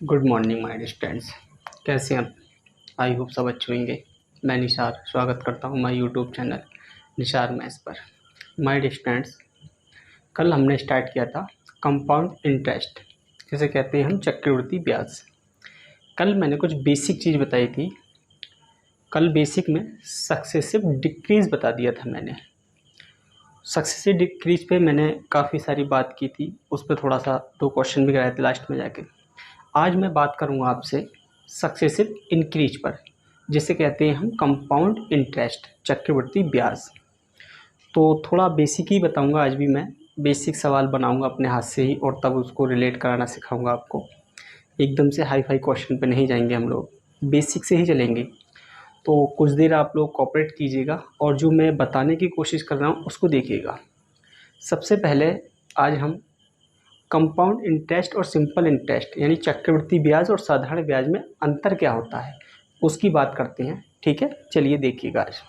Good morning my students. कैसे हैं आप? आई होप सब अच्छे होंगे। मैं निशार स्वागत करता हूं my YouTube channel Nishar maths पर। माय स्टूडेंट्स, कल हमने स्टार्ट किया था कंपाउंड इंटरेस्ट, जिसे कहते हैं हम चक्रवृद्धि ब्याज। कल मैंने कुछ बेसिक चीज़ बताई थी। कल बेसिक में सक्सेसिव डिक्रीज बता दिया था मैंने। सक्सेसिव डिक्रीज पे मैंने काफ़ी सारी बात की थी, उस पर थोड़ा सा 2 क्वेश्चन भी कराए थे लास्ट में जाके। आज मैं बात करूंगा आपसे सक्सेसिव इंक्रीज पर, जिसे कहते हैं हम कंपाउंड इंटरेस्ट, चक्रवृद्धि ब्याज। तो थोड़ा बेसिक ही बताऊंगा आज भी मैं। बेसिक सवाल बनाऊंगा अपने हाथ से ही और तब उसको रिलेट कराना सिखाऊंगा आपको। एकदम से हाई फाई क्वेश्चन पे नहीं जाएंगे हम लोग, बेसिक से ही चलेंगे। तो कुछ देर आप लोग कोऑपरेट कीजिएगा और जो मैं बताने की कोशिश कर रहा हूँ उसको देखिएगा। सबसे पहले आज हम कंपाउंड इंटरेस्ट और सिंपल इंटरेस्ट यानी चक्रवृद्धि ब्याज और साधारण ब्याज में अंतर क्या होता है उसकी बात करते हैं। ठीक है, चलिए देखिएगा। आज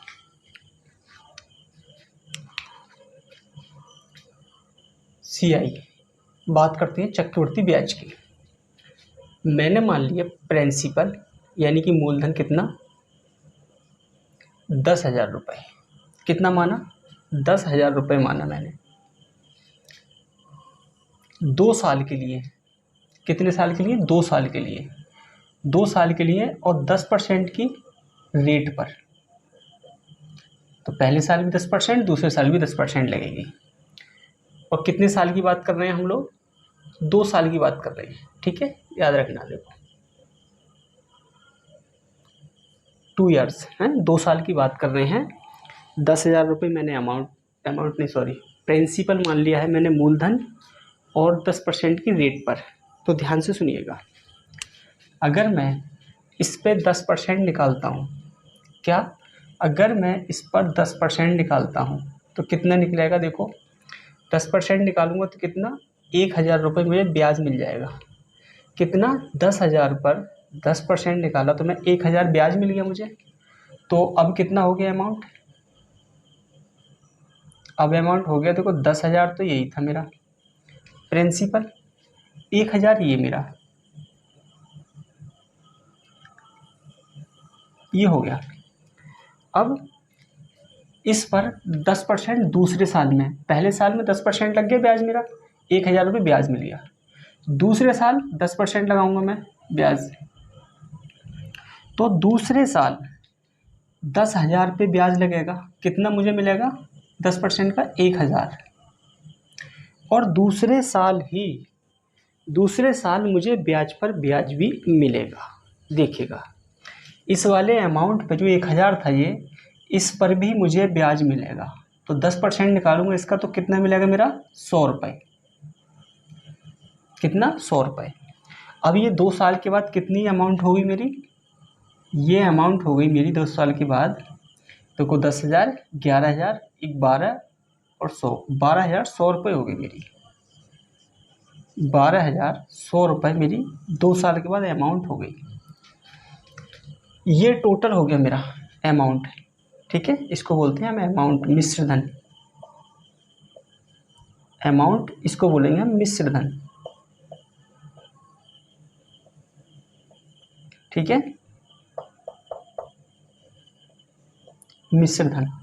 CI बात करते हैं चक्रवृद्धि ब्याज की। मैंने मान लिया प्रिंसिपल यानी कि मूलधन कितना, 10,000 रुपये। कितना माना? 10,000 रुपये माना मैंने 2 साल के लिए। कितने साल के लिए? 2 साल के लिए। 2 साल के लिए और 10% की रेट पर। तो पहले साल भी 10%, दूसरे साल भी 10% लगेगी। और कितने साल की बात कर रहे हैं हम लोग? 2 साल की बात कर रहे हैं। ठीक है, याद रखना। देखो 2 ईयर्स हैं, 2 साल की बात कर रहे हैं। 10,000 रुपये मैंने अमाउंट नहीं सॉरी प्रिंसिपल मान लिया है मैंने मूलधन और 10% की रेट पर। तो ध्यान से सुनिएगा, अगर मैं इस पर 10% निकालता हूँ, क्या अगर मैं इस पर 10% निकालता हूँ तो कितना निकलेगा? देखो 10% निकालूंगा तो कितना, 1,000 रुपये मुझे ब्याज मिल जाएगा। कितना? 10,000 पर 10% निकाला तो मैं 1,000 ब्याज मिल गया मुझे। तो अब कितना हो गया अमाउंट? अब अमाउंट हो गया, देखो 10,000 तो यही था मेरा प्रिंसिपल, 1,000 ये मेरा, ये हो गया। अब इस पर 10% दूसरे साल में, पहले साल में 10% लग गया ब्याज मेरा, 1,000 रुपये ब्याज मिल गया। दूसरे साल 10% लगाऊंगा मैं ब्याज, तो दूसरे साल 10,000 पे ब्याज लगेगा। कितना मुझे मिलेगा? 10% का 1,000। और दूसरे साल मुझे ब्याज पर ब्याज भी मिलेगा। देखिएगा, इस वाले अमाउंट पे जो 1,000 था ये, इस पर भी मुझे ब्याज मिलेगा। तो 10% निकालूंगा इसका तो कितना मिलेगा मेरा? 100 रुपये। कितना? 100 रुपये। अब ये 2 साल के बाद कितनी अमाउंट होगी मेरी? ये अमाउंट हो गई मेरी 2 साल के बाद, तो को 10,000, 11,000, 12 और 100, 12,100 रुपये हो गई मेरी। 12,100 रुपये मेरी 2 साल के बाद अमाउंट हो गई। ये टोटल हो गया मेरा अमाउंट। ठीक है, इसको बोलते हैं हम अमाउंट, मिश्र धन। अमाउंट इसको बोलेंगे हम मिश्र धन। ठीक है, मिश्र धन।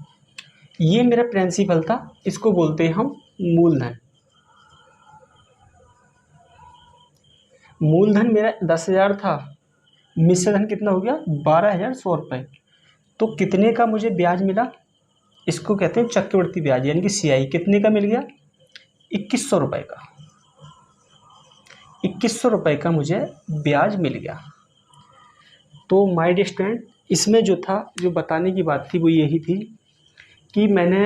ये मेरा प्रिंसिपल था, इसको बोलते हैं हम मूलधन। मूलधन मेरा 10,000 था, मिश्र धन कितना हो गया? 12,100 रुपये। तो कितने का मुझे ब्याज मिला? इसको कहते हैं चक्रवृद्धि ब्याज यानी कि CI। कितने का मिल गया? 2,100 रुपये का। 2,100 रुपये का मुझे ब्याज मिल गया। तो माय डियर स्टूडेंट, इसमें जो था, जो बताने की बात थी वो यही थी कि मैंने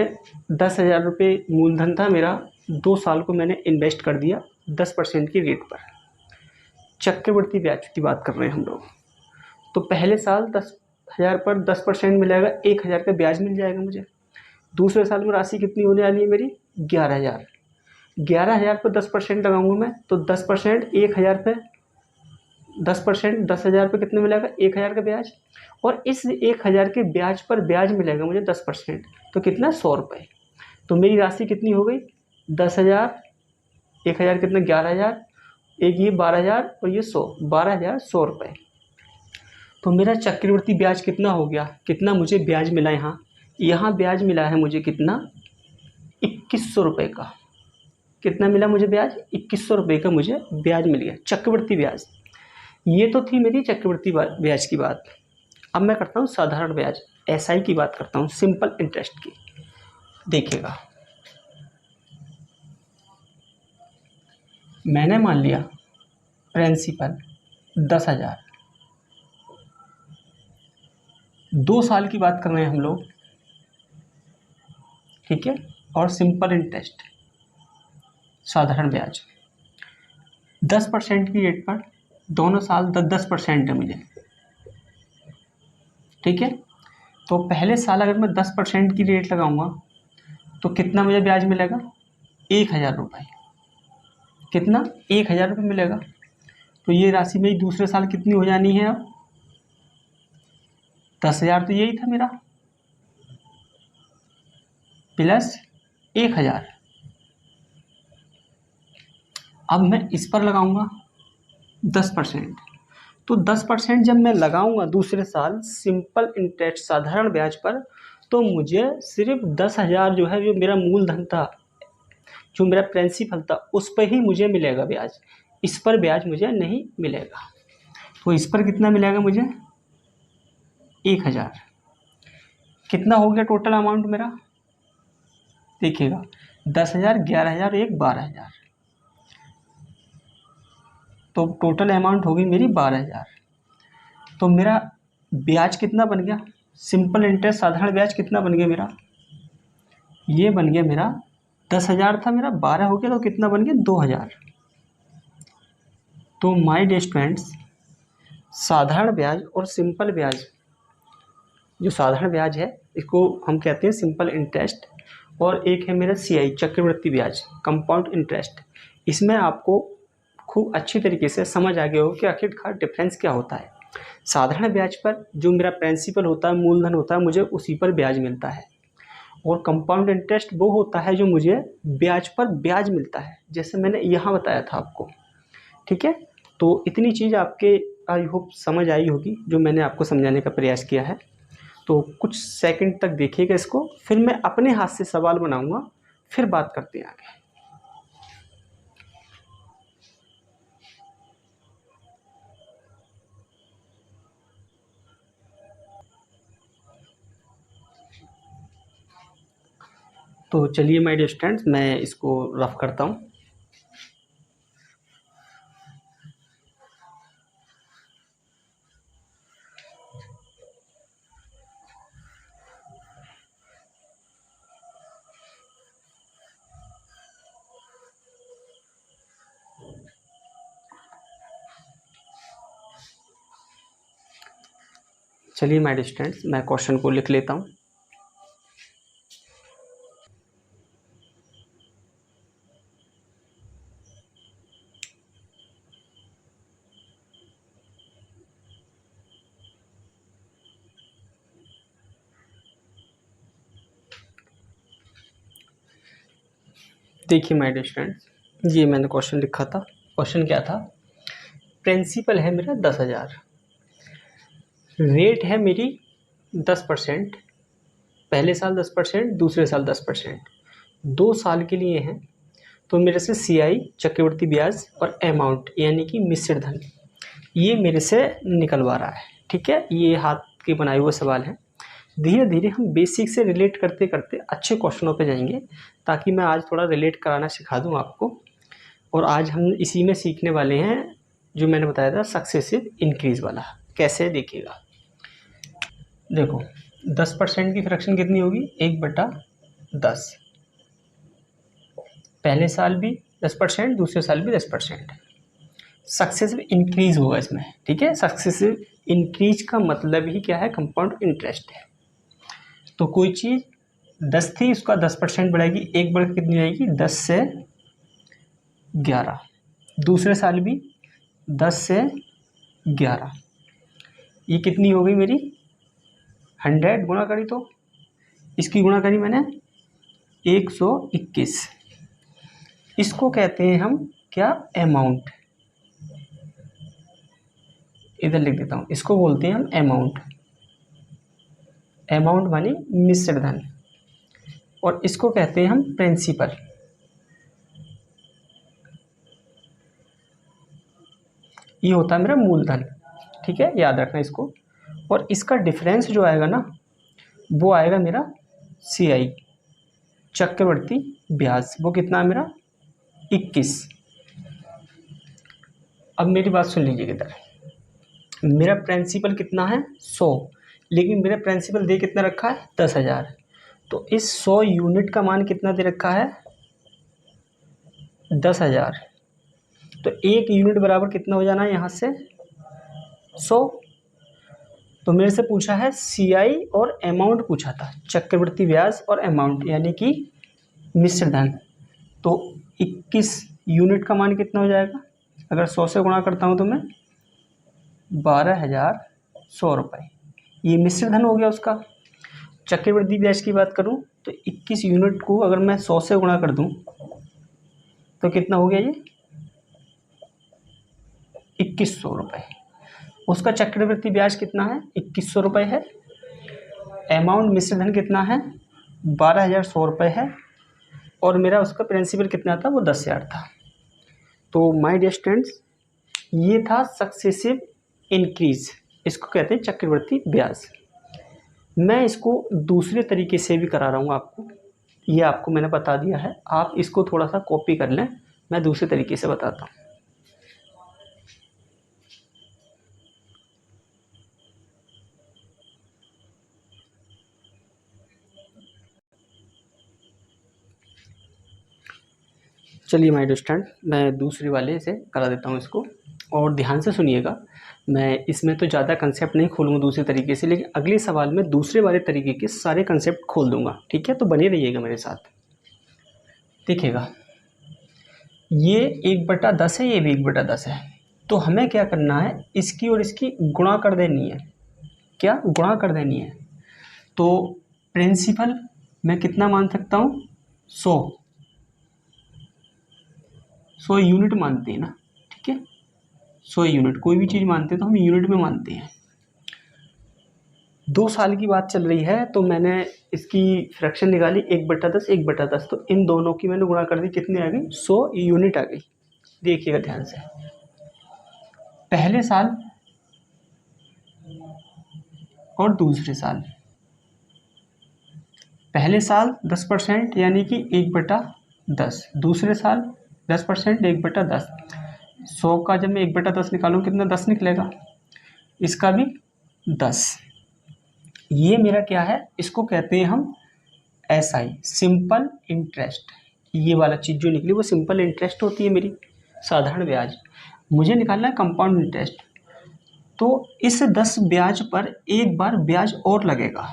10,000 रुपये मूलधन था मेरा, 2 साल को मैंने इन्वेस्ट कर दिया 10% की रेट पर। चक्रवृद्धि ब्याज की बात कर रहे हैं हम लोग। तो पहले साल 10,000 पर 10% मिलेगा, 1,000 का ब्याज मिल जाएगा मुझे। दूसरे साल में राशि कितनी होने वाली है मेरी? 11,000। 11,000 पर 10% लगाऊंगा मैं, तो 10% 1,000 पे 10%, 10,000 पे कितने मिलेगा? 1,000 का ब्याज। और इस 1,000 के ब्याज पर ब्याज मिलेगा मुझे 10%, तो कितना? 100 रुपये। तो मेरी राशि कितनी हो गई? 10,000, 1,000 कितना? 11,000 एक ये 12,000 और ये 100, 12,100 रुपये। तो मेरा चक्रवृद्धि ब्याज कितना हो गया, कितना मुझे ब्याज मिला यहाँ, यहाँ ब्याज मिला है मुझे कितना, 2100 रुपये का। कितना मिला मुझे ब्याज, 2100 रुपये का मुझे ब्याज मिल गया, चक्रवृद्धि ब्याज। ये तो थी मेरी चक्रवृद्धि ब्याज की बात। अब मैं करता हूँ साधारण ब्याज, एसआई की बात करता हूँ, सिंपल इंटरेस्ट की। देखिएगा, मैंने मान लिया प्रिंसिपल 10,000, 2 साल की बात कर रहे हैं हम लोग, ठीक है। और सिंपल इंटरेस्ट, साधारण ब्याज 10% की रेट पर, दोनों साल 10% है मुझे, ठीक है। तो पहले साल अगर मैं 10% की रेट लगाऊंगा तो कितना मुझे ब्याज मिलेगा, 1,000 रुपये। कितना, 1,000 रुपये मिलेगा। तो ये राशि मेरी दूसरे साल कितनी हो जानी है अब, 10,000 तो यही था मेरा, प्लस 1,000। अब मैं इस पर लगाऊंगा 10%। तो 10% जब मैं लगाऊंगा दूसरे साल सिंपल इंटरेस्ट साधारण ब्याज पर, तो मुझे सिर्फ 10,000 जो है, जो मेरा मूलधन था, जो मेरा प्रिंसिपल था, उस पर ही मुझे मिलेगा ब्याज, इस पर ब्याज मुझे नहीं मिलेगा। तो इस पर कितना मिलेगा मुझे, 1,000। कितना हो गया टोटल अमाउंट मेरा, देखिएगा 10,000, 11,000, एक 12,000। तो टोटल अमाउंट होगी मेरी 12,000। तो मेरा ब्याज कितना बन गया, सिंपल इंटरेस्ट साधारण ब्याज कितना बन गया मेरा, ये बन गया मेरा 10,000 था मेरा, 12 हो गया, तो कितना बन गया 2,000। तो माय डियर स्टूडेंट्स, साधारण ब्याज और सिंपल ब्याज, जो साधारण ब्याज है इसको हम कहते हैं सिंपल इंटरेस्ट, और एक है मेरा सीआई चक्रवृद्धि ब्याज, कंपाउंड इंटरेस्ट। इसमें आपको खूब अच्छी तरीके से समझ आ गया हो कि आखिरकार डिफरेंस क्या होता है। साधारण ब्याज पर जो मेरा प्रिंसिपल होता है, मूलधन होता है, मुझे उसी पर ब्याज मिलता है। और कंपाउंड इंटरेस्ट वो होता है जो मुझे ब्याज पर ब्याज मिलता है, जैसे मैंने यहाँ बताया था आपको, ठीक है। तो इतनी चीज़ आपके आई होप समझ आई होगी जो मैंने आपको समझाने का प्रयास किया है। तो कुछ सेकंड तक देखिएगा इसको, फिर मैं अपने हाथ से सवाल बनाऊंगा, फिर बात करते हैं आगे। तो चलिए माय डियर स्टूडेंट्स, मैं इसको रफ करता हूँ। चलिए माय डियर स्टूडेंट्स, मैं क्वेश्चन को लिख लेता हूँ। देखिए माय डियर स्टूडेंट्स, ये मैंने क्वेश्चन लिखा था। क्वेश्चन क्या था, प्रिंसिपल है मेरा 10,000, रेट है मेरी 10%, पहले साल 10%, दूसरे साल 10%, 2 साल के लिए हैं। तो मेरे से सीआई चक्रवृद्धि ब्याज और अमाउंट यानी कि मिश्र धन ये मेरे से निकलवा रहा है, ठीक है। ये हाथ के बनाए हुए सवाल हैं। धीरे धीरे हम बेसिक से रिलेट करते करते अच्छे क्वेश्चनों पे जाएंगे, ताकि मैं आज थोड़ा रिलेट कराना सिखा दूं आपको। और आज हम इसी में सीखने वाले हैं जो मैंने बताया था सक्सेसिव इंक्रीज वाला। कैसे, देखिएगा, देखो 10% की फ्रैक्शन कितनी होगी, 1/10। पहले साल भी 10%, दूसरे साल भी 10%। सक्सेसिव इंक्रीज होगा इसमें, ठीक है। सक्सेसिव इंक्रीज का मतलब ही क्या है, कंपाउंड इंटरेस्ट है। तो कोई चीज़ 10 थी, उसका 10% बढ़ाएगी, एक बढ़ के कितनी जाएगी, 10 से 11। दूसरे साल भी 10 से 11, ये कितनी हो गई मेरी 100 गुणा करी, तो इसकी गुणा करी मैंने 121। इसको कहते हैं हम क्या, अमाउंट, इधर लिख देता हूँ, इसको बोलते हैं हम अमाउंट। अमाउंट मानी मिश्र धन, और इसको कहते हैं हम प्रिंसिपल। ये होता है मेरा मूलधन, ठीक है, याद रखना इसको। और इसका डिफरेंस जो आएगा ना, वो आएगा मेरा CI, चक्रवर्ती ब्याज। वो कितना है मेरा 21। अब मेरी बात सुन लीजिए इधर, मेरा प्रिंसिपल कितना है 100, लेकिन मेरा प्रिंसिपल दे कितना रखा है 10,000। तो इस 100 यूनिट का मान कितना दे रखा है 10,000। तो 1 यूनिट बराबर कितना हो जाना है यहाँ से 100। तो मेरे से पूछा है CI और अमाउंट पूछा था, चक्रवृद्धि ब्याज और अमाउंट यानी कि मिश्र धन। तो 21 यूनिट का मान कितना हो जाएगा, अगर 100 से गुणा करता हूँ तो मैं 12,100 रुपये। ये मिश्र धन हो गया उसका। चक्रवृद्धि ब्याज की बात करूँ तो 21 यूनिट को अगर मैं 100 से गुणा कर दूँ तो कितना हो गया ये 2100 रुपये। उसका चक्रवृद्धि ब्याज कितना है 2100 रुपये है। अमाउंट मिश्र धन कितना है 12,100 रुपये है। और मेरा उसका प्रिंसिपल कितना था वो 10,000 था। तो माय डियर स्टूडेंट्स, ये था सक्सेसिव इंक्रीज, इसको कहते हैं चक्रवृद्धि ब्याज। मैं इसको दूसरे तरीके से भी करा रहा हूँ आपको, ये आपको मैंने बता दिया है, आप इसको थोड़ा सा कॉपी कर लें, मैं दूसरे तरीके से बताता हूँ। चलिए माय डियर स्टूडेंट, मैं दूसरे वाले से करा देता हूँ इसको, और ध्यान से सुनिएगा। मैं इसमें तो ज़्यादा कंसेप्ट नहीं खोलूँगा दूसरे तरीके से, लेकिन अगले सवाल में दूसरे वाले तरीके के सारे कंसेप्ट खोल दूँगा, ठीक है। तो बने रहिएगा मेरे साथ। देखिएगा, ये 1/10 है, ये भी 1/10 है। तो हमें क्या करना है, इसकी और इसकी गुणा कर देनी है। क्या गुणा कर देनी है। तो प्रिंसिपल मैं कितना मान सकता हूँ 100 यूनिट मानते हैं ना, ठीक है। 100 यूनिट, कोई भी चीज़ मानते हैं तो हम यूनिट में मानते हैं। 2 साल की बात चल रही है, तो मैंने इसकी फ्रैक्शन निकाली 1/10 1/10। तो इन दोनों की मैंने गुणा कर दी, कितनी आ गई 100 यूनिट आ गई। देखिएगा ध्यान से, पहले साल और दूसरे साल। पहले साल 10% यानी कि 1/10, दूसरे साल 10% 1/10। 100 का जब मैं 1/10 निकालूँ कितना 10 निकलेगा, इसका भी 10। ये मेरा क्या है, इसको कहते हैं हम SI, सिंपल इंटरेस्ट। ये वाला चीज़ जो निकली वो सिंपल इंटरेस्ट होती है मेरी, साधारण ब्याज। मुझे निकालना है कंपाउंड इंटरेस्ट। तो इस 10 ब्याज पर एक बार ब्याज और लगेगा,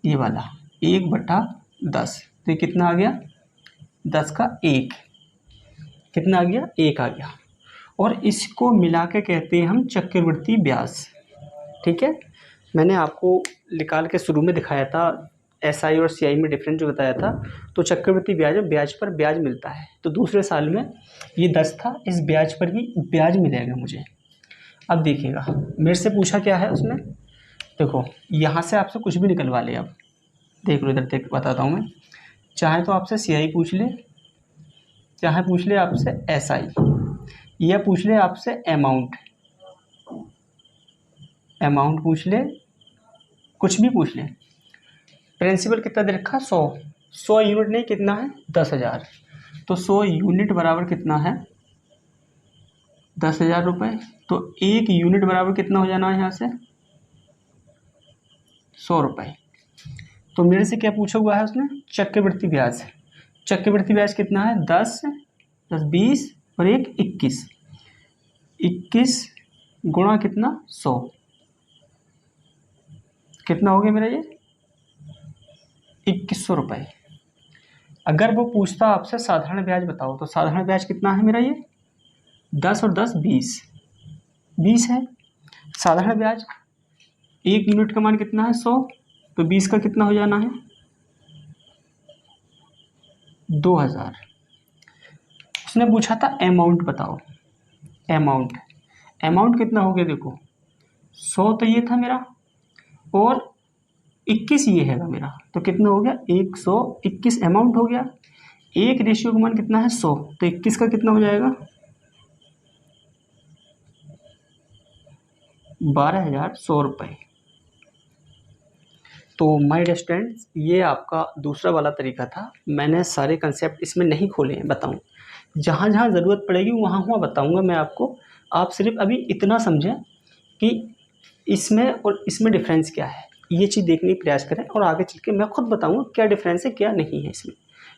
ये वाला 1/10। तो ये कितना आ गया 10 का 1, कितना आ गया 1 आ गया। और इसको मिला के कहते हैं हम चक्रवृद्धि ब्याज, ठीक है। मैंने आपको निकाल के शुरू में दिखाया था SI और CI में डिफरेंस जो बताया था। तो चक्रवृद्धि ब्याज में ब्याज पर ब्याज मिलता है। तो दूसरे साल में ये 10 था, इस ब्याज पर भी ब्याज मिलेगा मुझे। अब देखिएगा मेरे से पूछा क्या है उसने, देखो यहाँ से आपसे कुछ भी निकलवा ले। अब देख लो, इधर देख बताता हूँ मैं। चाहे तो आपसे CI पूछ ले, चाहे पूछ ले आपसे SI, या पूछ ले आपसे अमाउंट पूछ ले, कुछ भी पूछ ले। प्रिंसिपल कितना दे रखा 100 यूनिट नहीं, कितना है 10,000। तो 100 यूनिट बराबर कितना है 10,000 रुपये। तो 1 यूनिट बराबर कितना हो जाना है यहाँ से 100 रुपये। तो मेरे से क्या पूछा हुआ है उसने, चक्रवृद्धि ब्याज। चक्रवृद्धि ब्याज कितना है 10 + 20 और 1 21। 21 गुणा कितना 100, कितना हो गया मेरा ये 2100 रुपये। अगर वो पूछता आपसे साधारण ब्याज बताओ, तो साधारण ब्याज कितना है मेरा ये 10 और 10 20 है साधारण ब्याज। 1 यूनिट का मान कितना है 100, तो 20 का कितना हो जाना है 2000। उसने पूछा था अमाउंट बताओ, अमाउंट। अमाउंट कितना हो गया देखो, 100 तो ये था मेरा और 21 ये हैगा मेरा, तो कितना हो गया 121 अमाउंट हो गया। एक रेशियो का मान कितना है 100, तो 21 का कितना हो जाएगा 12,100 रुपये। तो माय डियर स्टूडेंट्स, ये आपका दूसरा वाला तरीका था। मैंने सारे कंसेप्ट इसमें नहीं खोले हैं, बताऊँ जहाँ जहाँ ज़रूरत पड़ेगी वहाँ वहाँ बताऊँगा मैं आपको। आप सिर्फ अभी इतना समझें कि इसमें और इसमें डिफरेंस क्या है, ये चीज़ देखने की प्रयास करें और आगे चल के मैं खुद बताऊँगा क्या डिफरेंस है क्या नहीं है इसमें।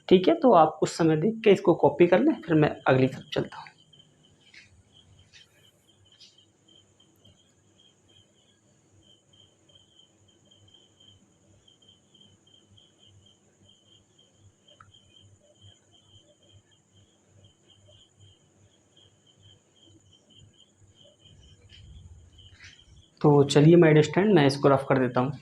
ठीक है, तो आप उस समय देख के इसको कॉपी कर लें, फिर मैं अगली तरफ चलता हूँ। तो चलिए माय डियर स्टूडेंट, मैं इसको रफ कर देता हूँ।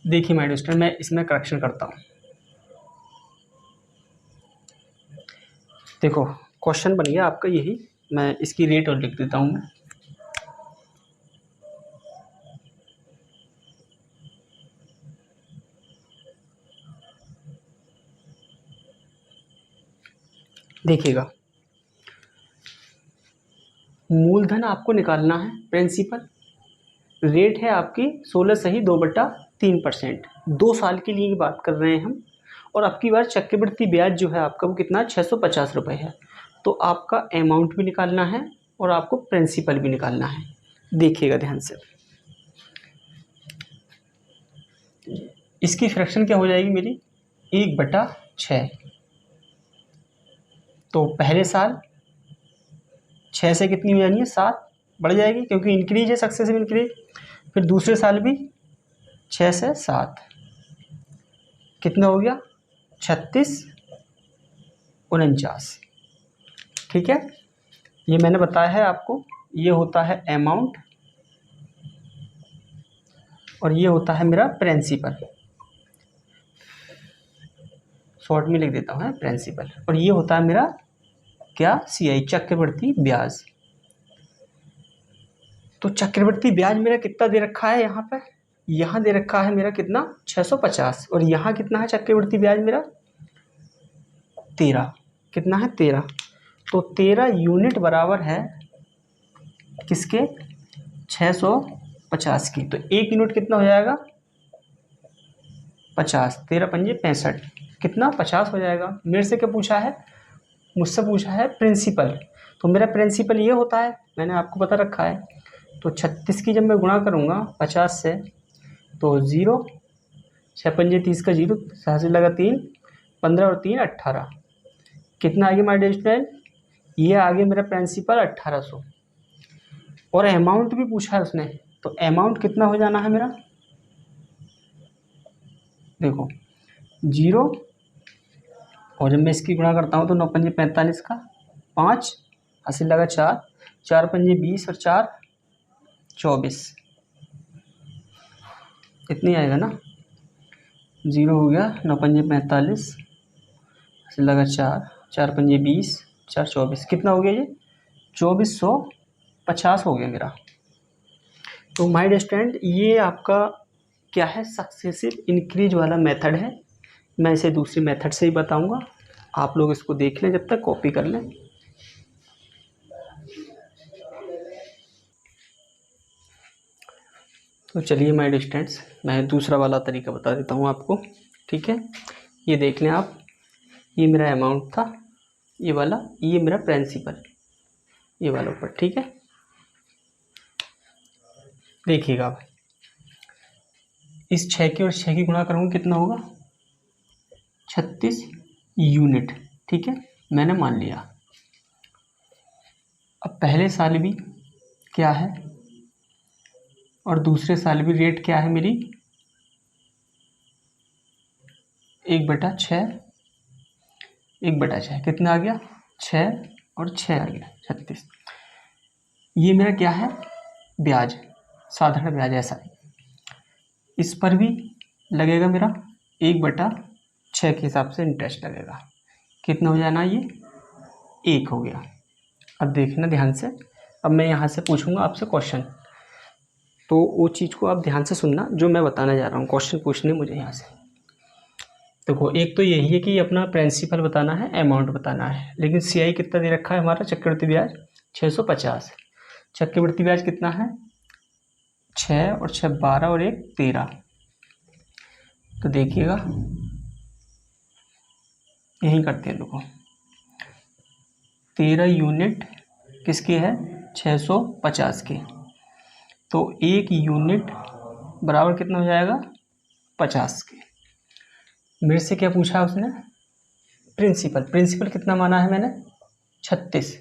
देखिए माय डियर स्टूडेंट, मैं इसमें करेक्शन करता हूँ। देखो क्वेश्चन बन गया आपका यही, मैं इसकी रेट और लिख देता हूँ मैं। देखिएगा, मूलधन आपको निकालना है, प्रिंसिपल रेट है आपकी 16 सही 2/3%। 2 साल के लिए की बात कर रहे हैं हम, और आपकी बार चक्रवृद्धि ब्याज जो है आपका वो कितना 650 रुपये है। तो आपका अमाउंट भी निकालना है और आपको प्रिंसिपल भी निकालना है। देखिएगा ध्यान से, इसकी फ्रैक्शन क्या हो जाएगी मेरी 1/6। तो पहले साल 6 से कितनी हो जानी है 7 बढ़ जाएगी, क्योंकि इंक्रीज है सक्सेसिव इंक्रीज। फिर दूसरे साल भी 6 से 7 कितना हो गया 3649। ठीक है, ये मैंने बताया है आपको, ये होता है अमाउंट और ये होता है मेरा प्रिंसिपल। शॉर्ट में लिख देता हूँ प्रिंसिपल, और ये होता है मेरा क्या CI चक्रवृद्धि ब्याज। तो चक्रवृद्धि ब्याज मेरा कितना दे रखा है यहाँ पे, यहाँ दे रखा है मेरा कितना 650, और यहाँ कितना है चक्रवृद्धि ब्याज मेरा 13। कितना है 13, तो 13 यूनिट बराबर है किसके 650 की। तो 1 यूनिट कितना हो जाएगा 50, 13 पंजे 65, कितना 50 हो जाएगा। मेरे से क्या पूछा है, मुझसे पूछा है प्रिंसिपल, तो मेरा प्रिंसिपल ये होता है, मैंने आपको बता रखा है। तो 36 की जब मैं गुणा करूँगा 50 से, तो 0, 6 पंजे 30 का 0, 7 से लगा 3, 15 और 3 18, कितना आ गया माय डियर स्टूडेंट, ये आ गया मेरा प्रिंसिपल 1800। और अमाउंट भी पूछा है उसने, तो अमाउंट कितना हो जाना है मेरा, देखो 0, और जब मैं इसकी गुणा करता हूँ तो 9 पंजे 45 का 5, हासिल लगा 4, 4 पंजे 20 और 4 24, इतनी आएगा ना। 0 हो गया, 9 पंजे 45, हासिल लगा 4, 4 पंजे 20, 4 24, कितना हो गया ये 2450 हो गया मेरा। तो माय डियर स्टूडेंट, ये आपका क्या है सक्सेसिव इंक्रीज वाला मेथड है। मैं इसे दूसरी मेथड से ही बताऊंगा, आप लोग इसको देख लें, जब तक कॉपी कर लें। तो चलिए माय डियर स्टूडेंट्स, मैं दूसरा वाला तरीका बता देता हूँ आपको। ठीक है, ये देख लें आप, ये मेरा अमाउंट था, ये वाला, ये मेरा प्रिंसिपल, ये वाला ऊपर। ठीक है, देखिएगा भाई, इस 6 की और 6 की गुणा करूँगा कितना होगा 36 यूनिट। ठीक है, मैंने मान लिया। अब पहले साल भी क्या है और दूसरे साल भी रेट क्या है मेरी 1/6 1/6 कितना आ गया, 6 और 6 आ गया 36। ये मेरा क्या है, ब्याज, साधारण ब्याज ऐसा है। इस पर भी लगेगा मेरा 1/6 के हिसाब से इंटरेस्ट लगेगा। कितना हो जाना, ये 1 हो गया। अब देखना ध्यान से, अब मैं यहाँ से पूछूंगा आपसे क्वेश्चन, तो वो चीज़ को आप ध्यान से सुनना जो मैं बताने जा रहा हूँ। क्वेश्चन पूछने मुझे यहाँ से देखो, एक तो यही है कि अपना प्रिंसिपल बताना है, अमाउंट बताना है, लेकिन सीआई कितना दे रखा है हमारा, चक्रवृद्धि ब्याज 650। चक्रवृद्धि ब्याज कितना है, 6 और 6 12 और 1 13। तो देखिएगा यही करते हैं, देखो 13 यूनिट किसके है, 650 के। तो 1 यूनिट बराबर कितना हो जाएगा, 50 के। मेरे से क्या पूछा उसने, प्रिंसिपल। प्रिंसिपल कितना माना है मैंने, 36।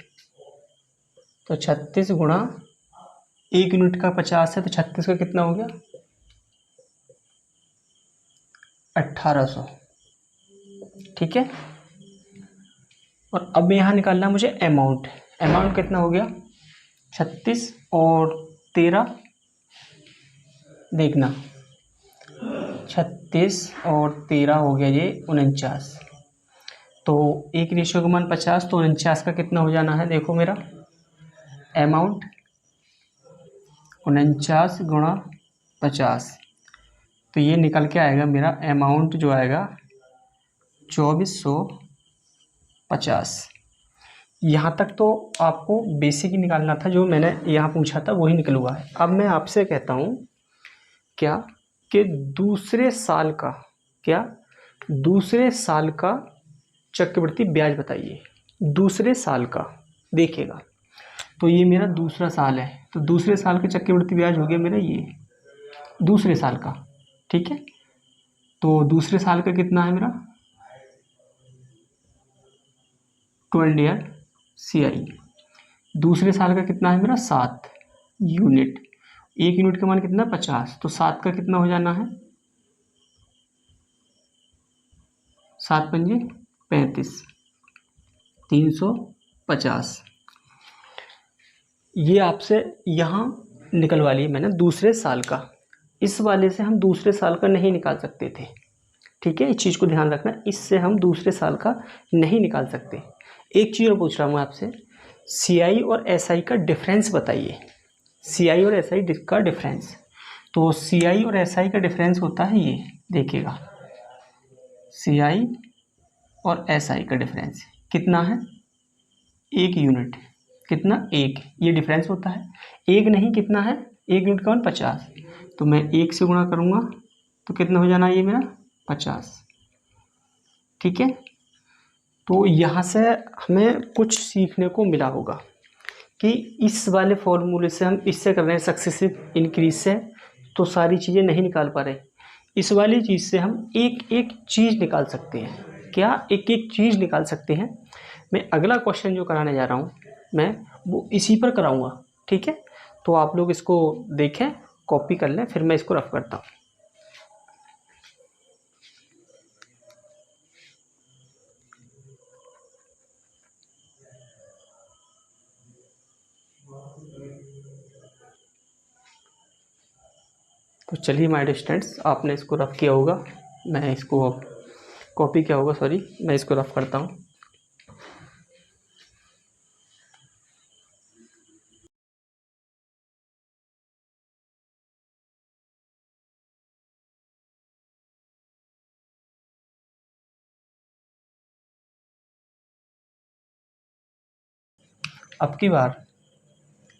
तो 36 गुणा 1 यूनिट का 50 है, तो 36 का कितना हो गया, 1800। ठीक है। और अब यहाँ निकालना है मुझे अमाउंट। अमाउंट कितना हो गया, 36 और 13, देखना 36 और 13 हो गया ये 49। तो 1 रेशियो का मान 50, तो 49 का कितना हो जाना है, देखो मेरा अमाउंट 49 गुणा 50, तो ये निकल के आएगा मेरा अमाउंट जो आएगा 2450। यहाँ तक तो आपको बेसिक ही निकालना था, जो मैंने यहाँ पूछा था वही निकल हुआ है। अब मैं आपसे कहता हूँ क्या, कि दूसरे साल का, क्या दूसरे साल का चक्रवृद्धि ब्याज बताइए, दूसरे साल का। देखिएगा, तो ये मेरा दूसरा साल है, तो दूसरे साल का चक्रवृद्धि ब्याज हो गया मेरा ये दूसरे साल का। ठीक है, तो दूसरे साल का कितना है मेरा, 12 ईयर सीआई। दूसरे साल का कितना है मेरा, 7 यूनिट। 1 यूनिट का मान कितना, 50, तो 7 का कितना हो जाना है, 7 पंजे 35, 350। ये आपसे यहाँ निकलवा लिए मैंने दूसरे साल का। इस वाले से हम दूसरे साल का नहीं निकाल सकते थे। ठीक है, इस चीज़ को ध्यान रखना, इससे हम दूसरे साल का नहीं निकाल सकते। एक चीज़ और पूछ रहा हूँ आपसे, सीआई और एसआई का डिफरेंस बताइए। सीआई और एसआई का डिफरेंस, तो सीआई और एसआई का डिफरेंस होता है ये, देखिएगा सीआई और एसआई का डिफरेंस कितना है, 1 यूनिट। कितना, 1, ये डिफरेंस होता है। 1 नहीं, कितना है, 1 यूनिट का मान 50, तो मैं 1 से गुणा करूँगा तो कितना हो जाना ये मेरा 50। ठीक है, तो यहाँ से हमें कुछ सीखने को मिला होगा कि इस वाले फॉर्मूले से हम इससे कर रहे हैं सक्सेसिव इंक्रीज से, तो सारी चीज़ें नहीं निकाल पा रहे। इस वाली चीज़ से हम एक एक चीज़ निकाल सकते हैं। क्या, एक एक चीज़ निकाल सकते हैं। मैं अगला क्वेश्चन जो कराने जा रहा हूँ मैं वो इसी पर कराऊँगा। ठीक है, तो आप लोग इसको देखें, कॉपी कर लें, फिर मैं इसको रफ करता हूँ। तो चलिए माय स्टूडेंट्स, आपने इसको रफ किया होगा, मैं इसको कॉपी किया होगा, सॉरी, मैं इसको रफ करता हूँ। अब की बार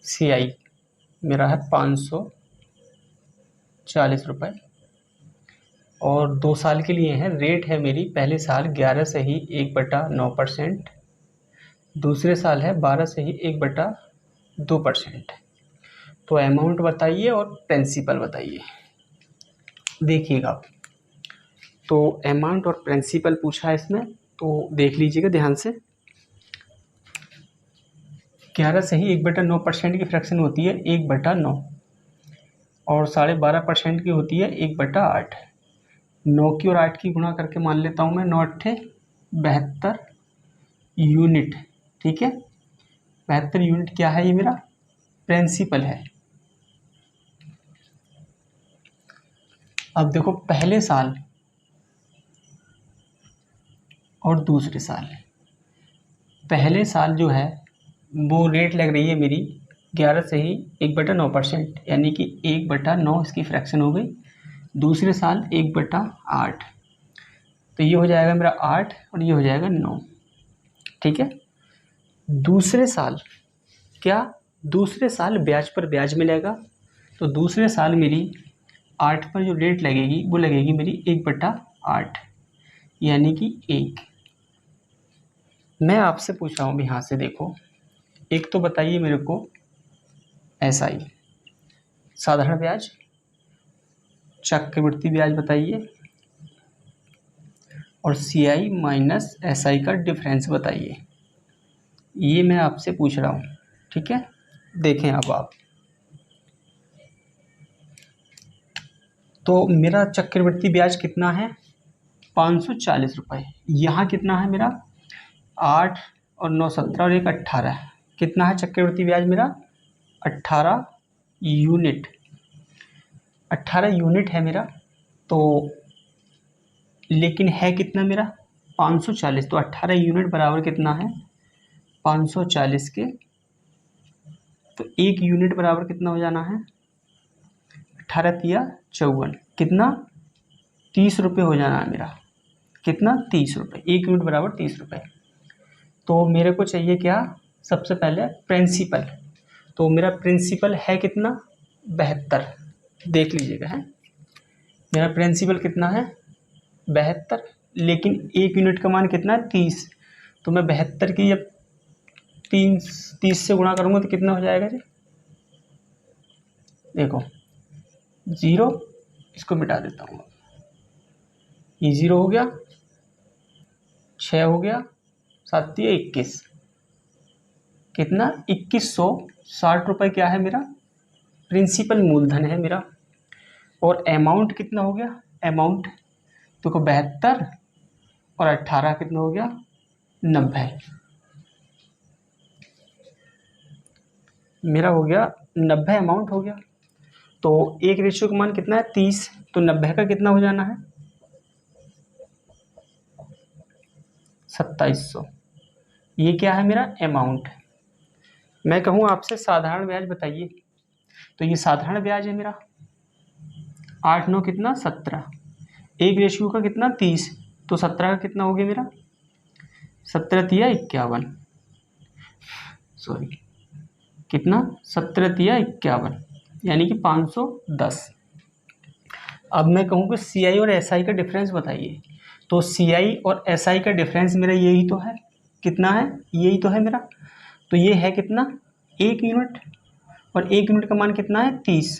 सीआई मेरा है 540 रुपये, और 2 साल के लिए है। रेट है मेरी पहले साल 11 से ही 1/9%, दूसरे साल है 12 से ही 1/2%। तो अमाउंट बताइए और प्रिंसिपल बताइए। देखिएगा, तो अमाउंट और प्रिंसिपल पूछा है इसमें, तो देख लीजिएगा ध्यान से। 11 से ही 1/9% की फ्रैक्शन होती है 1/9, और 12.5% की होती है 1/8। 9 की और 8 की गुणा करके मान लेता हूँ मैं, 9 8 72, यूनिट, ठीक है। 72 यूनिट क्या है, ये मेरा प्रिंसिपल है। अब देखो पहले साल और दूसरे साल, पहले साल जो है वो रेट लग रही है मेरी 11 से ही 1/9%, यानी कि 1/9 इसकी फ्रैक्शन हो गई। दूसरे साल 1/8, तो ये हो जाएगा मेरा 8 और ये हो जाएगा 9, ठीक है। दूसरे साल क्या, दूसरे साल ब्याज पर ब्याज मिलेगा, तो दूसरे साल मेरी 8 पर जो रेट लगेगी वो लगेगी मेरी 1/8, यानी कि 1। मैं आपसे पूछ रहा हूँ यहाँ से, देखो एक तो बताइए मेरे को SI साधारण ब्याज, चक्रवृद्धि ब्याज बताइए, और CI माइनस SI का डिफरेंस बताइए। ये मैं आपसे पूछ रहा हूँ, ठीक है। देखें अब आप, तो मेरा चक्रवृद्धि ब्याज कितना है, 540 रुपये। यहाँ कितना है मेरा, 8 और 9 17 और 1 18, कितना है चक्रवृद्धि ब्याज मेरा, 18 यूनिट, 18 यूनिट है मेरा। तो लेकिन है कितना मेरा 540, तो 18 यूनिट बराबर कितना है 540 के, तो 1 यूनिट बराबर कितना हो जाना है, 18 तिया 54, कितना 30 रुपये हो जाना है मेरा, कितना 30 रुपये, 1 यूनिट बराबर 30 रुपये। तो मेरे को चाहिए क्या, सबसे पहले प्रिंसिपल, तो मेरा प्रिंसिपल है कितना 72, देख लीजिएगा है, मेरा प्रिंसिपल कितना है 72, लेकिन 1 यूनिट का मान कितना है 30, तो मैं 72 की जब 30 से गुणा करूँगा तो कितना हो जाएगा जी, देखो 0, इसको मिटा देता हूँ, ये 0 हो गया, 6 हो गया, 7 21, कितना 2160 रुपये क्या है मेरा प्रिंसिपल मूलधन है मेरा। और अमाउंट कितना हो गया, अमाउंट देखो 72 और 18 कितना हो गया 90, मेरा हो गया 90 अमाउंट हो गया। तो एक रेशियो का मान कितना है 30, तो 90 का कितना हो जाना है 2700, ये क्या है मेरा अमाउंट। मैं कहूँ आपसे साधारण ब्याज बताइए, तो ये साधारण ब्याज है मेरा 8 9 कितना 17, एक रेशियो का कितना 30, तो 17 का कितना हो गया मेरा 17 तिया 51, सॉरी कितना 17 तिया 51, यानी कि 510। अब मैं कहूँ कि CI और SI का डिफरेंस बताइए, तो CI और SI का डिफरेंस मेरा यही तो है, कितना है यही तो है मेरा, तो ये है कितना 1 यूनिट, और 1 यूनिट का मान कितना है 30,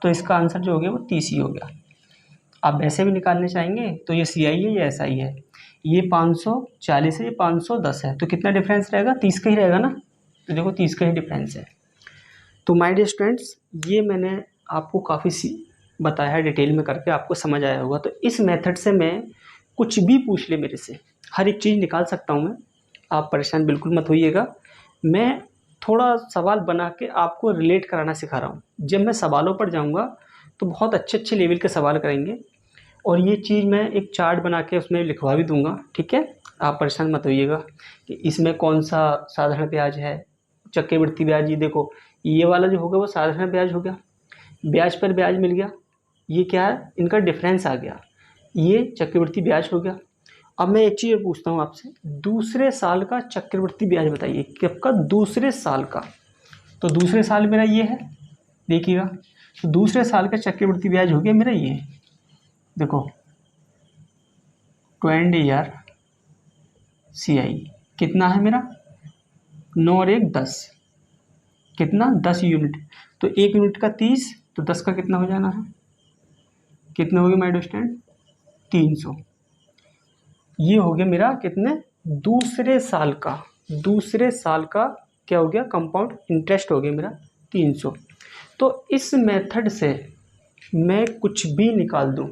तो इसका आंसर जो हो गया वो 30 ही हो गया। आप वैसे भी निकालने चाहेंगे तो ये CI है ये SI है, ये 540 है ये 510 है, तो कितना डिफरेंस रहेगा 30 का ही रहेगा ना, तो देखो 30 का ही डिफरेंस है। तो माय डियर स्टूडेंट्स, ये मैंने आपको काफ़ी बताया है डिटेल में करके, आपको समझ आया होगा। तो इस मेथड से मैं कुछ भी पूछ ले मेरे से हर एक चीज़ निकाल सकता हूँ मैं, आप परेशान बिल्कुल मत होइएगा। मैं थोड़ा सवाल बना के आपको रिलेट कराना सिखा रहा हूँ, जब मैं सवालों पर जाऊँगा तो बहुत अच्छे अच्छे लेवल के सवाल करेंगे, और ये चीज़ मैं एक चार्ट बना के उसमें लिखवा भी दूंगा, ठीक है। आप परेशान मत होइएगा कि इसमें कौन सा साधारण ब्याज है, चक्रवृद्धि ब्याज, ये देखो ये वाला जो होगा वो साधारण ब्याज हो गया, ब्याज पर ब्याज मिल गया, ये क्या है इनका डिफरेंस आ गया, ये चक्रवृद्धि ब्याज हो गया। अब मैं एक चीज़ पूछता हूँ आपसे, दूसरे साल का चक्रवृद्धि ब्याज बताइए, कब का दूसरे साल का, तो दूसरे साल मेरा ये है, देखिएगा, तो दूसरे साल का चक्रवृद्धि ब्याज हो गया मेरा ये, देखो 20 ईयर CI कितना है मेरा 9 और 1 10, कितना 10 यूनिट, तो 1 यूनिट का 30, तो 10 का कितना हो जाना है, कितना हो गया माय डियर स्टूडेंट 300, ये हो गया मेरा कितने दूसरे साल का, दूसरे साल का क्या हो गया कंपाउंड इंटरेस्ट हो गया मेरा 300। तो इस मेथड से मैं कुछ भी निकाल दूँ,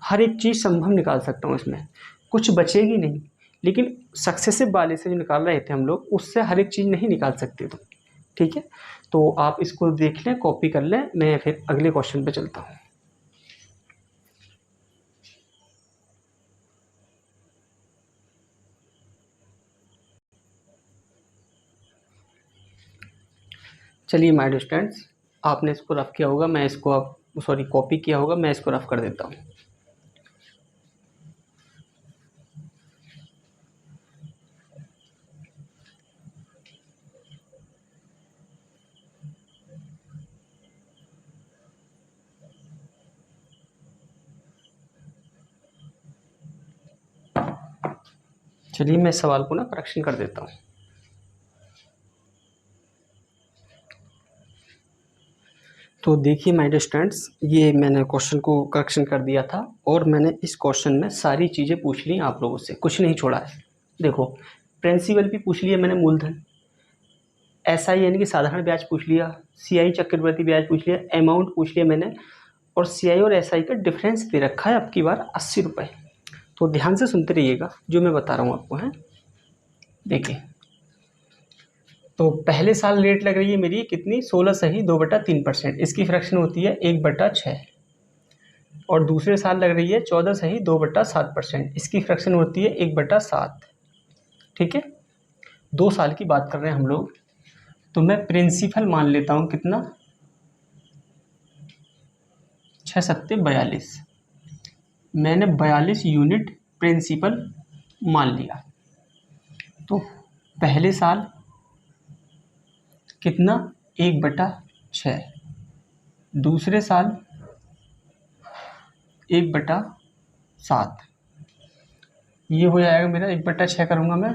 हर एक चीज़ संभव निकाल सकता हूँ, इसमें कुछ बचेगी नहीं। लेकिन सक्सेसिव वाले से जो निकाल रहे थे हम लोग, उससे हर एक चीज़ नहीं निकाल सकते तुम। ठीक है, तो आप इसको देख लें, कॉपी कर लें, मैं फिर अगले क्वेश्चन पे चलता हूँ। चलिए माय डियर स्टूडेंट्स, आपने इसको रफ किया होगा, मैं इसको अब सॉरी कॉपी किया होगा, मैं इसको रफ कर देता हूँ। चलिए मैं सवाल को ना करेक्शन कर देता हूँ। तो देखिए माय डियर स्टूडेंट्स, ये मैंने क्वेश्चन को करेक्शन कर दिया था और मैंने इस क्वेश्चन में सारी चीज़ें पूछ ली आप लोगों से, कुछ नहीं छोड़ा है। देखो, प्रिंसिपल भी पूछ लिया मैंने, मूलधन, एसआई यानी कि साधारण ब्याज पूछ लिया, सीआई चक्रवृद्धि ब्याज पूछ लिया, अमाउंट पूछ लिया मैंने, और सीआई और एसआई का डिफरेंस दे रखा है अब की बार 80 रुपये। तो ध्यान से सुनते रहिएगा जो मैं बता रहा हूँ आपको, है। देखिए, तो पहले साल रेट लग रही है मेरी कितनी, 16 सही 2/3%, इसकी फ्रैक्शन होती है 1/6। और दूसरे साल लग रही है 14 सही 2/7%, इसकी फ्रैक्शन होती है 1/7। ठीक है, 2 साल की बात कर रहे हैं हम लोग। तो मैं प्रिंसिपल मान लेता हूँ कितना, 6 सत्ते 42, मैंने 42 यूनिट प्रिंसिपल मान लिया। तो पहले साल कितना, 1/6, दूसरे साल 1/7, ये हो जाएगा मेरा 1/6 करूँगा मैं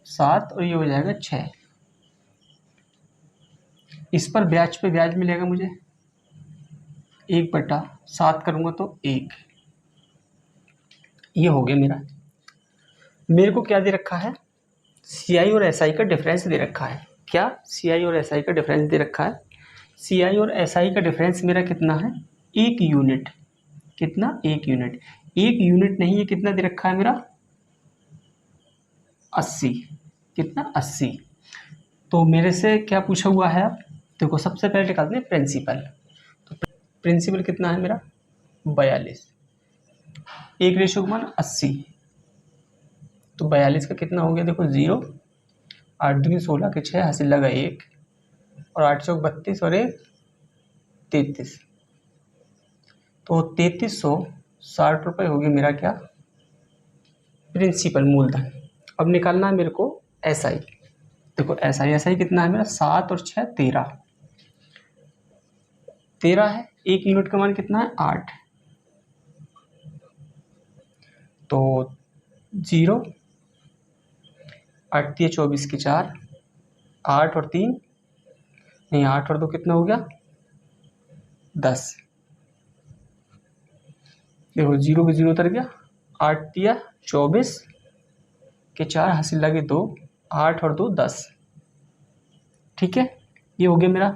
7, और ये हो जाएगा 6। इस पर ब्याज पे ब्याज मिलेगा मुझे, 1/7 करूँगा तो 1। ये हो गया मेरा। मेरे को क्या दे रखा है, सीआई और एसआई का डिफरेंस दे रखा है। क्या, सीआई और एसआई का डिफरेंस दे रखा है। सीआई और एसआई का डिफरेंस मेरा कितना है, 1 यूनिट। कितना, 1 यूनिट। 1 यूनिट नहीं, ये कितना दे रखा है मेरा, 80। कितना, 80। तो मेरे से क्या पूछा हुआ है, आप देखो सबसे पहले निकालते हैं प्रिंसिपल। तो प्रिंसिपल कितना है मेरा, 42, 1:80, तो 42 का कितना हो गया, देखो 0, 8 दूनी 16 के 6, हासिल लगा 1, और 8 चौक 32 और 1 33, तो 3360 रुपये हो गया मेरा क्या, प्रिंसिपल मूलधन। अब निकालना है मेरे को एसआई। देखो एसआई कितना है मेरा, 7 और 6 13, 13 है। 1 यूनिट का मान कितना है, 8, तो 0, 8 3 24 के 4, 8 और 3 नहीं, 8 और 2 कितना हो गया, 10। देखो 0 पे 0 उतर गया, 8 3 24 के 4, हासिल लगे 2, 8 और 2 10। ठीक है, ये हो गया मेरा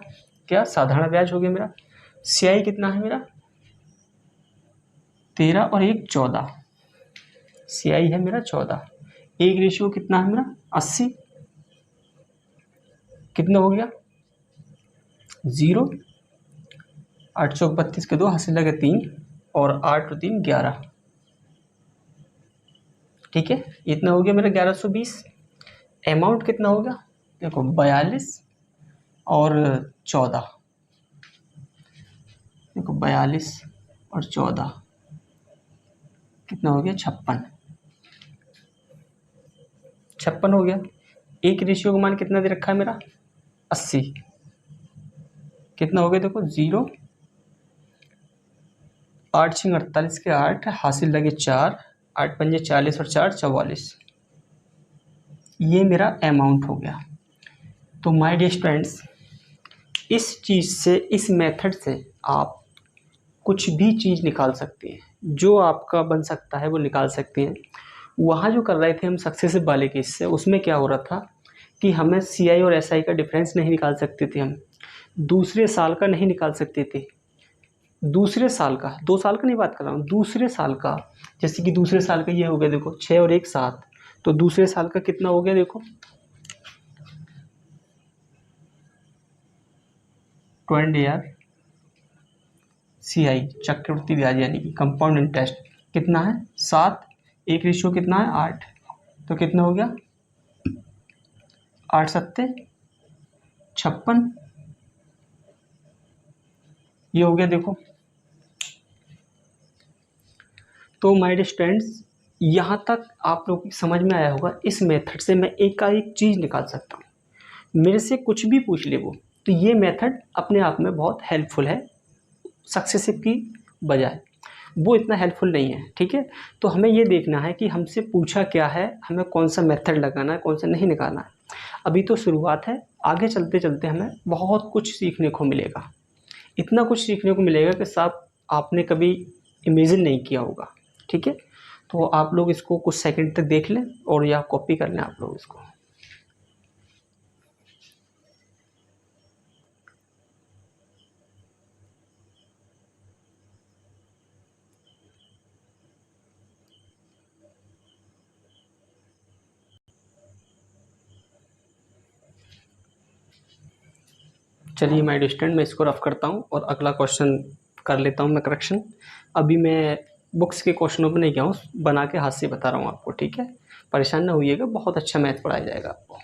क्या, साधारण ब्याज हो गया मेरा। सीआई कितना है मेरा, 13 और 1 14, सीआई है मेरा 14। 1 रेशियो कितना है मेरा, 80, कितना हो गया 0, 8 चौक 32 के 2, हासिल लगे 3, और 8 और 3 11। ठीक है, इतना हो गया मेरा 1120। अमाउंट कितना हो गया, देखो 42 और 14, देखो 42 और 14 कितना हो गया, 56 हो गया। 1 रेशियो का मान कितना दे रखा है मेरा, 80, कितना हो गया, देखो 0, 8 6 48 के 8, हासिल लगे 4, 8 पंजे 40 और 4 44, ये मेरा अमाउंट हो गया। तो माय डियर स्टूडेंट्स, इस चीज़ से, इस मेथड से आप कुछ भी चीज़ निकाल सकते हैं, जो आपका बन सकता है वो निकाल सकते हैं। वहाँ जो कर रहे थे हम सक्सेसिव वाले केस से, उसमें क्या हो रहा था कि हमें सीआई और एसआई का डिफरेंस नहीं निकाल सकते थे, हम दूसरे साल का नहीं निकाल सकते थे। दूसरे साल का, 2 साल का नहीं बात कर रहा हूँ, दूसरे साल का। जैसे कि दूसरे साल का ये हो गया, देखो 6 और 1 7, तो दूसरे साल का कितना हो गया देखो, 20 ईयर CI चक्रवृद्धि ब्याज यानी कि कंपाउंड इंटरेस्ट कितना है 7, 1 रेशियो कितना है 8, तो कितना हो गया 8 सत्ते 56, ये हो गया देखो। तो माय स्टूडेंट्स यहाँ तक आप लोग की समझ में आया होगा। इस मेथड से मैं एक का एक चीज़ निकाल सकता हूँ, मेरे से कुछ भी पूछ ले वो, तो ये मेथड अपने आप में बहुत हेल्पफुल है सक्सेसिव की बजाय, वो इतना हेल्पफुल नहीं है। ठीक है, तो हमें ये देखना है कि हमसे पूछा क्या है, हमें कौन सा मेथड लगाना है, कौन सा नहीं निकालना है। अभी तो शुरुआत है, आगे चलते चलते हमें बहुत कुछ सीखने को मिलेगा, इतना कुछ सीखने को मिलेगा कि साहब आपने कभी इमेजिन नहीं किया होगा। ठीक है, तो आप लोग इसको कुछ सेकंड तक देख लें और या कॉपी कर लें आप लोग इसको। चलिए माय डिस्टेंट, मैं इसको रफ करता हूँ और अगला क्वेश्चन कर लेता हूँ मैं करेक्शन। अभी मैं बुक्स के क्वेश्चनों पर नहीं गया हूँ, बना के हाथ से बता रहा हूँ आपको। ठीक है, परेशान ना होइएगा, बहुत अच्छा मैथ पढ़ाया जाएगा आपको।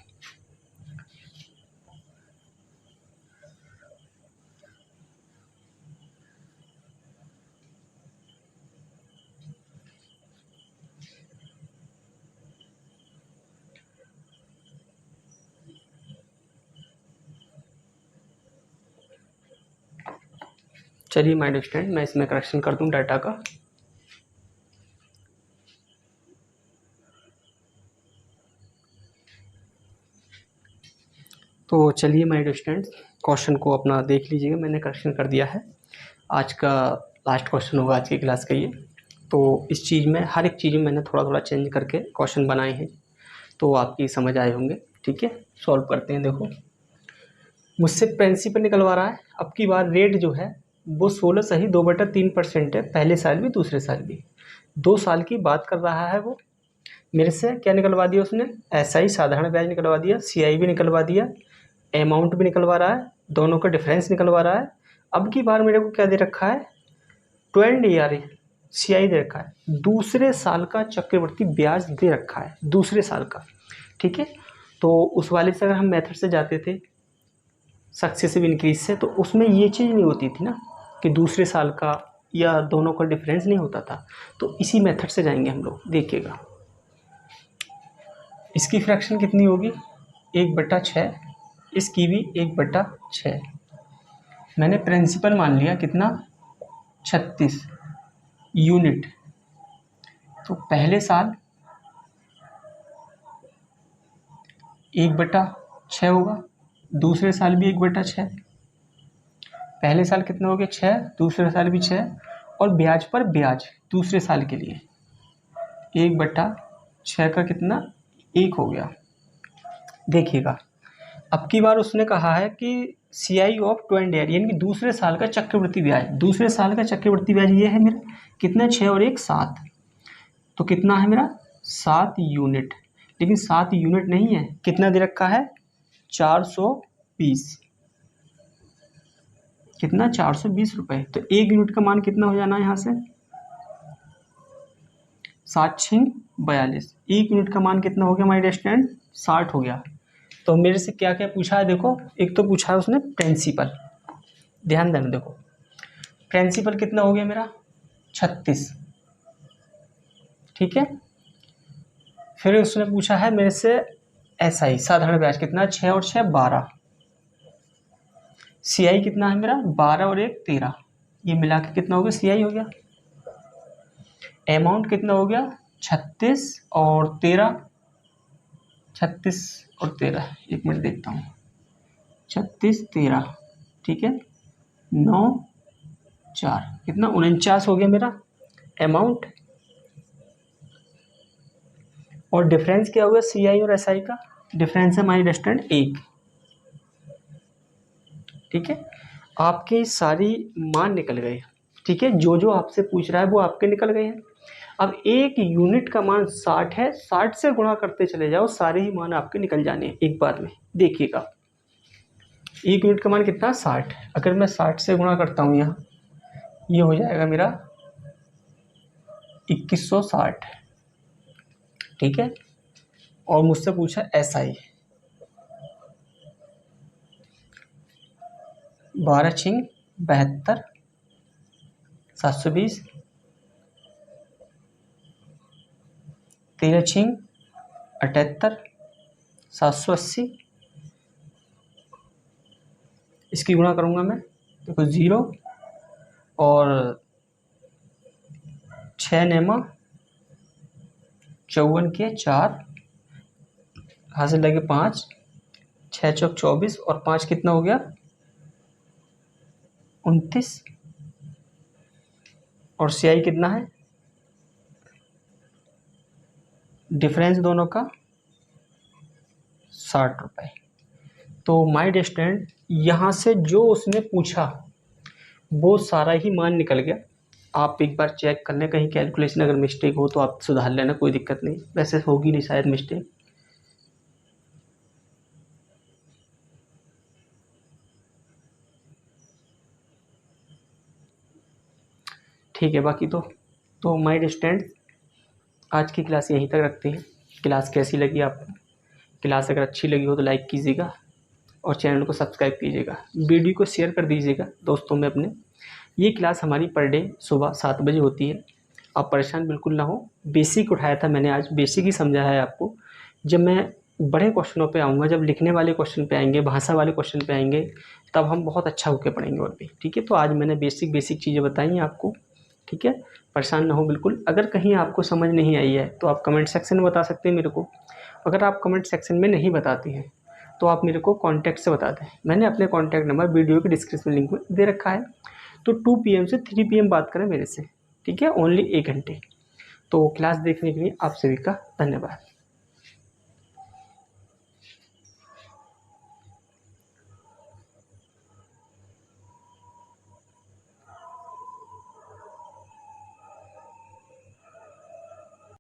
चलिए माय स्टूडेंट, मैं इसमें करेक्शन कर दूं डाटा का। तो चलिए माय स्टूडेंट, क्वेश्चन को अपना देख लीजिएगा, मैंने करेक्शन कर दिया है। आज का लास्ट क्वेश्चन होगा आज की क्लास का ये। तो इस चीज़ में हर एक चीज़ में मैंने थोड़ा थोड़ा चेंज करके क्वेश्चन बनाए हैं, तो आपकी समझ आए होंगे। ठीक है, सॉल्व करते हैं। देखो, मुझसे प्रिंसिपल निकलवा रहा है, अब की बार रेट जो है वो 16 सही 2/3% है, पहले साल भी दूसरे साल भी, 2 साल की बात कर रहा है वो। मेरे से क्या निकलवा दिया उसने, SI साधारण ब्याज निकलवा दिया, CI भी निकलवा दिया, अमाउंट भी निकलवा रहा है, दोनों का डिफरेंस निकलवा रहा है। अब की बार मेरे को क्या दे रखा है, 20 ईयर CI दे रखा है, दूसरे साल का चक्रवृद्धि ब्याज दे रखा है, दूसरे साल का। ठीक है, तो उस वाले से अगर हम मेथड से जाते थे सक्सेसिव इंक्रीज से, तो उसमें ये चीज़ नहीं होती थी ना कि दूसरे साल का या दोनों का डिफरेंस नहीं होता था। तो इसी मेथड से जाएंगे हम लोग, देखिएगा। इसकी फ्रैक्शन कितनी होगी 1/6, इसकी भी 1/6। मैंने प्रिंसिपल मान लिया कितना 36 यूनिट, तो पहले साल 1/6 होगा, दूसरे साल भी 1/6। पहले साल कितना हो गया 6, दूसरे साल भी 6, और ब्याज पर ब्याज दूसरे साल के लिए 1/6 का कितना 1 हो गया। देखिएगा, अब की बार उसने कहा है कि CI ऑफ 20 ईयर यानी कि दूसरे साल का चक्रवृद्धि ब्याज, दूसरे साल का चक्रवृद्धि ब्याज ये है मेरा कितना 6 और 1 7, तो कितना है मेरा 7 यूनिट। लेकिन 7 यूनिट नहीं है, कितना दे रखा है 420, कितना 420 रुपये। तो 1 यूनिट का मान कितना हो जाना है यहाँ से 7×6 = 42, 1 यूनिट का मान कितना हो गया माय स्टूडेंट 60 हो गया। तो मेरे से क्या क्या पूछा है देखो, एक तो पूछा है उसने प्रिंसिपल, ध्यान देना। देखो प्रिंसिपल कितना हो गया मेरा 36, ठीक है। फिर उसने पूछा है मेरे से SI साधारण ब्याज कितना 6 और 6 12, CI कितना है मेरा 12 और 1 13, ये मिला के कितना हो गया CI हो गया। अमाउंट कितना हो गया 36 और 13, 36 और 13, एक मिनट देखता हूँ, 36 13, ठीक है, 9 4 कितना 49 हो गया मेरा अमाउंट। और डिफरेंस क्या होगा CI और SI का, डिफरेंस है हमारी रेस्टोरेंट 1, ठीक है। आपके सारी मान निकल गए, ठीक है, जो जो आपसे पूछ रहा है वो आपके निकल गए हैं। अब एक यूनिट का मान 60 है, 60 से गुणा करते चले जाओ, सारे ही मान आपके निकल जाने हैं एक बार में। देखिएगा एक यूनिट का मान कितना 60, अगर मैं 60 से गुणा करता हूँ यहाँ, ये हो जाएगा मेरा 2160, ठीक है। और मुझसे पूछा SI, 12 छिंग 72, 720, 13 छिंग 78, 780, इसकी गुणा करूँगा मैं, देखो 0 और 6 नेमा 54 के 4, हासिल लगे 5, 6 चौक 24 और 5 कितना हो गया 29, और CI कितना है, डिफरेंस दोनों का 60 रुपये। तो माय डियर स्टूडेंट, यहाँ से जो उसने पूछा वो सारा ही मान निकल गया। आप एक बार चेक कर लें, कहीं कैलकुलेशन अगर मिस्टेक हो तो आप सुधार लेना, कोई दिक्कत नहीं, वैसे होगी नहीं शायद मिस्टेक। ठीक है, बाकी तो माय डियर स्टूडेंट, आज की क्लास यहीं तक रखते हैं। क्लास कैसी लगी आपको? क्लास अगर अच्छी लगी हो तो लाइक कीजिएगा और चैनल को सब्सक्राइब कीजिएगा, वीडियो को शेयर कर दीजिएगा दोस्तों में अपने। ये क्लास हमारी पर डे सुबह 7 बजे होती है। आप परेशान बिल्कुल ना हो, बेसिक उठाया था मैंने आज, बेसिक ही समझा है आपको। जब मैं बड़े क्वेश्चनों पे आऊँगा, जब लिखने वाले क्वेश्चन पे आएंगे, भाषा वाले क्वेश्चन पे आएंगे, तब हम बहुत अच्छा होकर पढ़ेंगे और भी, ठीक है। तो आज मैंने बेसिक चीज़ें बताई हैं आपको, ठीक है। परेशान ना हो बिल्कुल। अगर कहीं आपको समझ नहीं आई है तो आप कमेंट सेक्शन में बता सकते हैं मेरे को। अगर आप कमेंट सेक्शन में नहीं बताते हैं तो आप मेरे को कॉन्टैक्ट से बता दें। मैंने अपने कॉन्टैक्ट नंबर वीडियो के डिस्क्रिप्शन लिंक में दे रखा है। तो 2 PM से 3 PM बात करें मेरे से, ठीक है, ओनली 1 घंटे। तो क्लास देखने के लिए आप सभी का धन्यवाद।